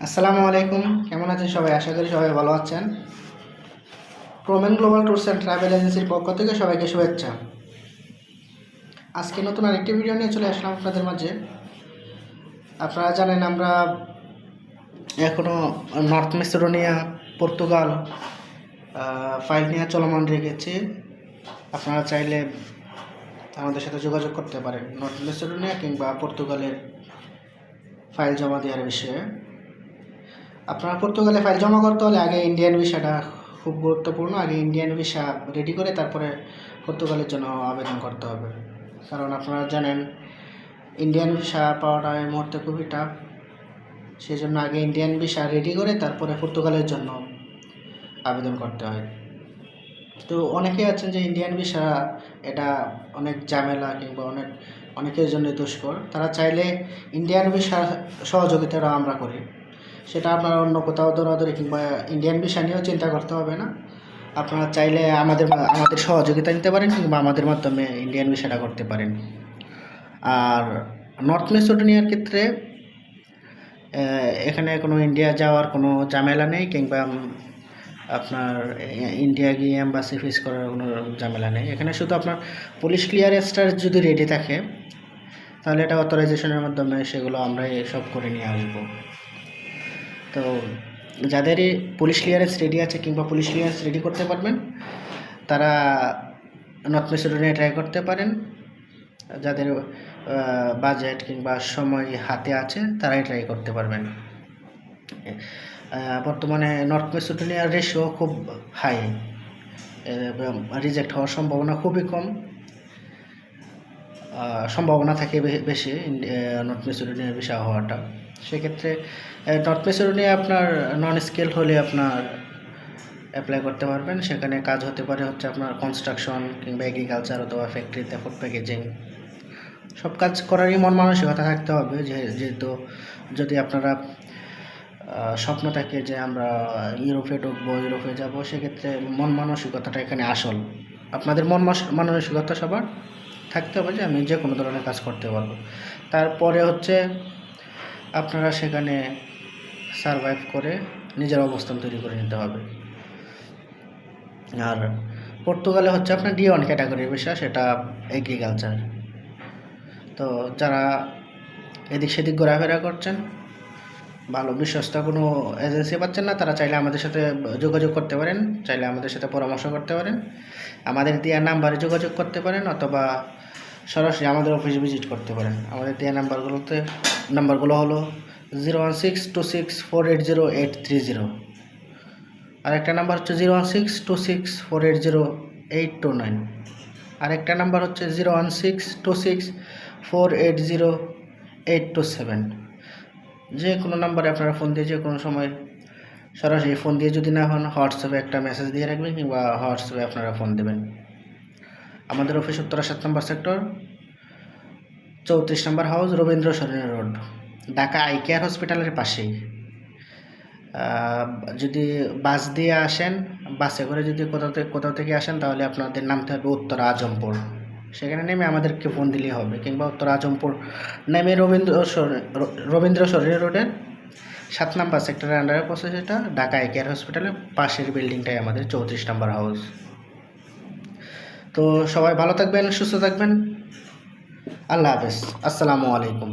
আসসালামু আলাইকুম, কেমন আছেন সবাই? আশা করি সবাই ভালো আছেন। প্রোমেন গ্লোবাল ট্যুরস অ্যান্ড ট্রাভেল এজেন্সির পক্ষ থেকে সবাইকে শুভেচ্ছা। আজকে নতুন আরেকটি ভিডিও নিয়ে চলে আসলাম আপনাদের মাঝে। আপনারা জানেন আমরা এখনও নর্থ মেসিডোনিয়া, পর্তুগাল ফাইল নিয়ে চলমান রেখেছি। আপনারা চাইলে আমাদের সাথে যোগাযোগ করতে পারেন নর্থ মেসিডোনিয়া কিংবা পর্তুগালের ফাইল জমা দেওয়ার বিষয়ে। আপনার পর্তুগালে ফাইল জমা করতে হলে আগে ইন্ডিয়ান ভিসাটা খুব গুরুত্বপূর্ণ। আগে ইন্ডিয়ান ভিসা রেডি করে তারপরে পর্তুগালের জন্য আবেদন করতে হবে, কারণ আপনারা জানেন ইন্ডিয়ান ভিসা পাওয়াটা এই মুহূর্তে খুবই টাফ। সেই জন্য আগে ইন্ডিয়ান ভিসা রেডি করে তারপরে পর্তুগালের জন্য আবেদন করতে হয়। তো অনেকেই আছেন যে ইন্ডিয়ান ভিসা এটা অনেক ঝামেলা কিংবা অনেকের জন্য দুষ্কর। তারা চাইলে ইন্ডিয়ান ভিসা সহযোগিতাটা আমরা করি, সেটা আপনারা অন্য কোথাও দৌড়াদৌড়ি কিংবা ইন্ডিয়ান ভিসা নিয়েও চিন্তা করতে হবে না। আপনারা চাইলে আমাদের সহযোগিতা নিতে পারেন কিংবা আমাদের মাধ্যমে ইন্ডিয়ান ভিসাটা করতে পারেন। আর নর্থ মেসিডোনিয়ার ক্ষেত্রে এখানে কোনো ইন্ডিয়া যাওয়ার কোনো ঝামেলা নেই, কিংবা আপনার ইন্ডিয়া গিয়ে এম্বাসি ফেস করার কোনো ঝামেলা নেই। এখানে শুধু আপনার পুলিশ ক্লিয়ারেন্সটা যদি রেডি থাকে তাহলে এটা অথরাইজেশনের মাধ্যমে সেগুলো আমরা সব করে নিয়ে আসবো। তো যাদেরই পুলিশ ক্লিয়ারেন্স রেডি আছে কিংবা পুলিশ ক্লিয়ারেন্স রেডি করতে পারবেন তারা নর্থ মেসিডোনিয়া ট্রাই করতে পারেন। যাদের বাজেট কিংবা সময় হাতে আছে তারাই ট্রাই করতে পারবেন। বর্তমানে নর্থ মেসিডোনিয়ার রেশিও খুব হাই, রিজেক্ট হওয়ার সম্ভাবনা খুবই কম, সম্ভাবনা থাকে বেশি নর্থ মেসিডোনিয়ার ভিসা হওয়াটা। সেক্ষেত্রে নর্থ মেসিডোনিয়া আপনার নন স্কেল হলে আপনার অ্যাপ্লাই করতে পারবেন। সেখানে কাজ হতে পারে হচ্ছে আপনার কনস্ট্রাকশন কিংবা এগ্রিকালচার অথবা ফ্যাক্টরিতে ফুড প্যাকেজিং। সব কাজ করারই মন মানসিকতা থাকতে হবে, যেহেতু যদি আপনারা স্বপ্ন থাকে যে আমরা ইউরোপে ঢুকবো, ইউরোপে যাব, সেক্ষেত্রে মন মানসিকতাটা এখানে আসল। আপনাদের মন মানসিকতা সবার থাকতে হবে যে আমি যে কোনো ধরনের কাজ করতে পারবো। তারপরে হচ্ছে আপনারা সেখানে সারভাইভ করে নিজের অবস্থান তৈরি করে নিতে হবে। আর পর্তুগালে হচ্ছে আপনার D1 ক্যাটাগরির বিষয়, সেটা এগ্রিকালচার। তো যারা এদিক সেদিক ঘোরাফেরা করছেন, ভালো বিশ্বস্ত কোনো এজেন্সি পাচ্ছেন না, তারা চাইলে আমাদের সাথে যোগাযোগ করতে পারেন, চাইলে আমাদের সাথে পরামর্শ করতে পারেন, আমাদের দেওয়া নাম্বারে যোগাযোগ করতে পারেন, অথবা সরাসরি আমাদের অফিসে ভিজিট করতে পারেন। আমাদের দেওয়া নাম্বারগুলো হলো 01626480830, আরেকটা নাম্বার হচ্ছে 01626480829, আরেকটা নাম্বার হচ্ছে 01626480827। যে কোনো নাম্বারে আপনারা ফোন দিয়ে যে কোনো সময় সরাসরি ফোন দিয়ে যদি না হন হোয়াটসঅ্যাপে একটা মেসেজ দিয়ে রাখবেন কিংবা হোয়াটসঅ্যাপে আপনারা ফোন দেবেন। আমাদের অফিস উত্তরা 7 নম্বর সেক্টর, 34 নম্বর হাউস, রবীন্দ্র সরণি রোড, ঢাকা আই কেয়ার হসপিটালের পাশেই। যদি বাস দিয়ে আসেন, বাসে করে যদি কোথাও থেকে আসেন, তাহলে আপনাদের নামতে হবে উত্তরা আজমপুর। সেখানে নেমে আমাদেরকে ফোন দিলেই হবে, কিংবা উত্তরা আজমপুর নেমে রবীন্দ্র সরণি রোডের 7 নম্বর সেক্টরের আন্ডারে পড়ছে, সেটা ঢাকা আই কেয়ার হসপিটালের পাশের বিল্ডিংটাই আমাদের 34 নম্বর হাউস। তো সবাই ভালো থাকবেন, সুস্থ থাকবেন। আল্লাহ হাফেজ, আসসালামু আলাইকুম।